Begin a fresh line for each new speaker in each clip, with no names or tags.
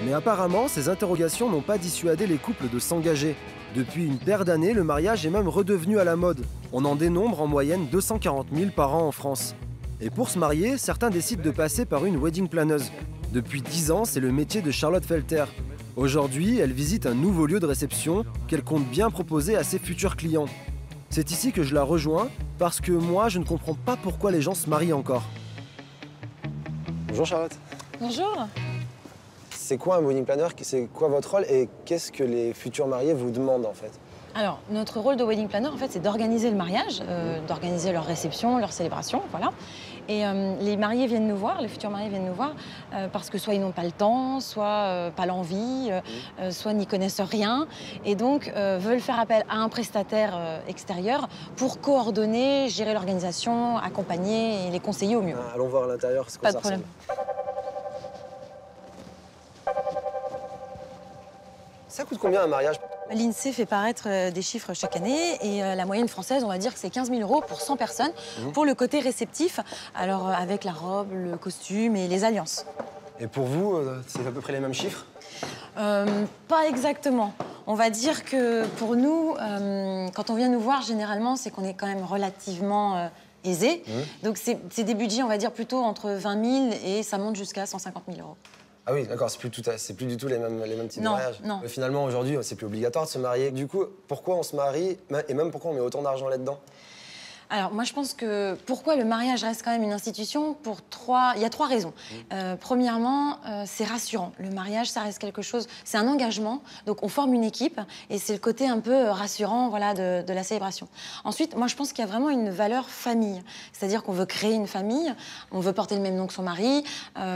Mais apparemment, ces interrogations n'ont pas dissuadé les couples de s'engager. Depuis une paire d'années, le mariage est même redevenu à la mode. On en dénombre en moyenne 240 000 par an en France. Et pour se marier, certains décident de passer par une wedding planeuse. Depuis 10 ans, c'est le métier de Charlotte Felter. Aujourd'hui, elle visite un nouveau lieu de réception qu'elle compte bien proposer à ses futurs clients. C'est ici que je la rejoins, parce que moi, je ne comprends pas pourquoi les gens se marient encore.
Bonjour Charlotte.
Bonjour.
C'est quoi un wedding planner? C'est quoi votre rôle et qu'est-ce que les futurs mariés vous demandent en fait?
Alors, notre rôle de wedding planner, en fait, c'est d'organiser le mariage, d'organiser leur réception, leur célébration, voilà. Et les mariés viennent nous voir, les futurs mariés viennent nous voir, parce que soit ils n'ont pas le temps, soit pas l'envie, soit n'y connaissent rien, et donc veulent faire appel à un prestataire extérieur pour coordonner, gérer l'organisation, accompagner et les conseiller au mieux.
Allons voir à l'intérieur, c'est quoi ça?
Pas de problème.
Ça coûte combien un mariage?
L'INSEE fait paraître des chiffres chaque année et la moyenne française, on va dire que c'est 15 000 € pour 100 personnes pour le côté réceptif, alors avec la robe, le costume et les alliances.
Et pour vous, c'est à peu près les mêmes chiffres?
Pas exactement. On va dire que pour nous, quand on vient nous voir, généralement, c'est qu'on est quand même relativement aisé. Donc c'est des budgets, on va dire, plutôt entre 20 000 et ça monte jusqu'à 150 000 €.
Ah oui, d'accord, c'est plus du tout les mêmes types de mariages.
Non.
Mais finalement, aujourd'hui, c'est plus obligatoire de se marier. Du coup, pourquoi on se marie et même pourquoi on met autant d'argent là-dedans?
Alors, moi, je pense que pourquoi le mariage reste quand même une institution il y a 3 raisons. Premièrement, c'est rassurant. Le mariage, ça reste quelque chose, c'est un engagement. Donc, on forme une équipe et c'est le côté un peu rassurant, voilà, de la célébration. Ensuite, moi, je pense qu'il y a vraiment une valeur famille. C'est-à-dire qu'on veut créer une famille, on veut porter le même nom que son mari.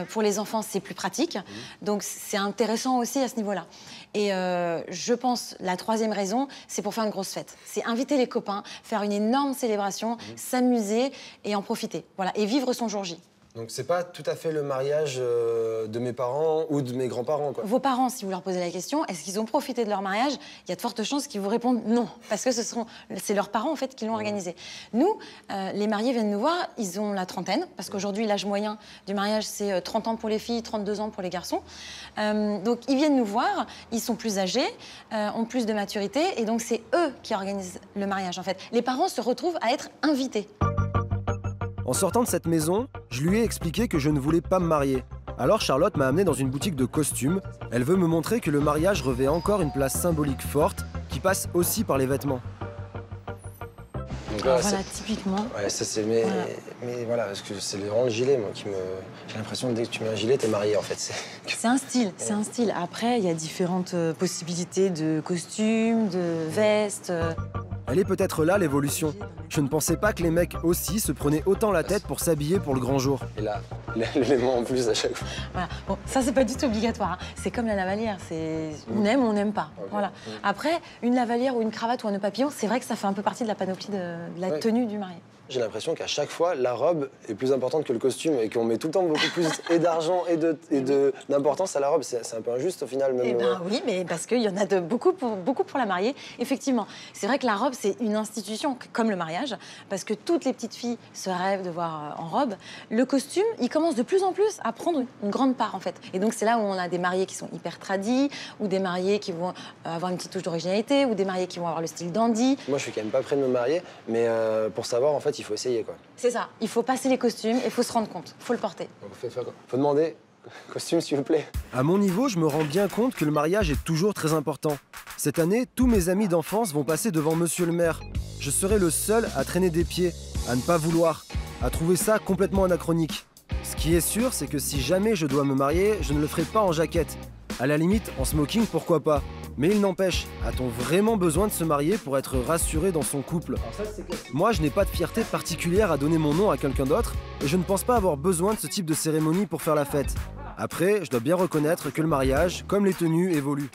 Pour les enfants, c'est plus pratique. Donc, c'est intéressant aussi à ce niveau-là. Et je pense, la 3e raison, c'est pour faire une grosse fête. C'est inviter les copains, faire une énorme célébration, s'amuser et en profiter. Voilà, et vivre son jour J.
Donc c'est pas tout à fait le mariage de mes parents ou de mes grands-parents, quoi.
Vos parents, si vous leur posez la question, est-ce qu'ils ont profité de leur mariage? Il y a de fortes chances qu'ils vous répondent non, parce que c'est leurs parents en fait qui l'ont organisé. Nous, les mariés viennent nous voir, ils ont la trentaine, parce qu'aujourd'hui l'âge moyen du mariage c'est 30 ans pour les filles, 32 ans pour les garçons. Donc ils viennent nous voir, ils sont plus âgés, ont plus de maturité, et donc c'est eux qui organisent le mariage en fait. Les parents se retrouvent à être invités.
En sortant de cette maison, je lui ai expliqué que je ne voulais pas me marier. Alors Charlotte m'a amené dans une boutique de costumes. Elle veut me montrer que le mariage revêt encore une place symbolique forte qui passe aussi par les vêtements.
Donc là,
voilà, typiquement.
Ouais, ça c'est... Mais voilà, parce que c'est vraiment le gilet, moi, qui me... J'ai l'impression que dès que tu mets un gilet, t'es marié, en fait.
C'est un style, c'est un style. Après, il y a différentes possibilités de costumes, de vestes.
Elle est peut-être là l'évolution. Je ne pensais pas que les mecs aussi se prenaient autant la tête pour s'habiller pour le grand jour.
Et là, l'élément en plus à chaque fois.
Voilà. Bon, ça, c'est pas du tout obligatoire. Hein. C'est comme la lavalière, on aime ou on n'aime pas.
Okay.
Voilà. Après, une lavalière ou une cravate ou un nœud papillon, c'est vrai que ça fait un peu partie de la panoplie de la tenue du marié.
J'ai l'impression qu'à chaque fois, la robe est plus importante que le costume et qu'on met tout le temps beaucoup plus d'argent et d'importance à la robe. C'est un peu injuste au final. Même,
Eh ben oui, mais parce qu'il y en a beaucoup pour la mariée. Effectivement, c'est vrai que la robe, c'est une institution comme le mariage, parce que toutes les petites filles se rêvent de voir en robe. Le costume, il commence de plus en plus à prendre une grande part, en fait. Et donc, c'est là où on a des mariés qui sont hyper tradis, ou des mariés qui vont avoir une petite touche d'originalité, ou des mariés qui vont avoir le style dandy.
Moi, je suis quand même pas prêt de me marier, mais pour savoir, en fait, il faut essayer, quoi.
C'est ça. Il faut passer les costumes et il faut se rendre compte. Il faut le porter.
Donc, faut demander costume, s'il vous plaît.
À mon niveau, je me rends bien compte que le mariage est toujours très important. Cette année, tous mes amis d'enfance vont passer devant Monsieur le maire. Je serai le seul à traîner des pieds, à ne pas vouloir, à trouver ça complètement anachronique. Ce qui est sûr, c'est que si jamais je dois me marier, je ne le ferai pas en jaquette. À la limite, en smoking, pourquoi pas. Mais il n'empêche, a-t-on vraiment besoin de se marier pour être rassuré dans son couple? Moi, je n'ai pas de fierté particulière à donner mon nom à quelqu'un d'autre, et je ne pense pas avoir besoin de ce type de cérémonie pour faire la fête. Après, je dois bien reconnaître que le mariage, comme les tenues, évolue.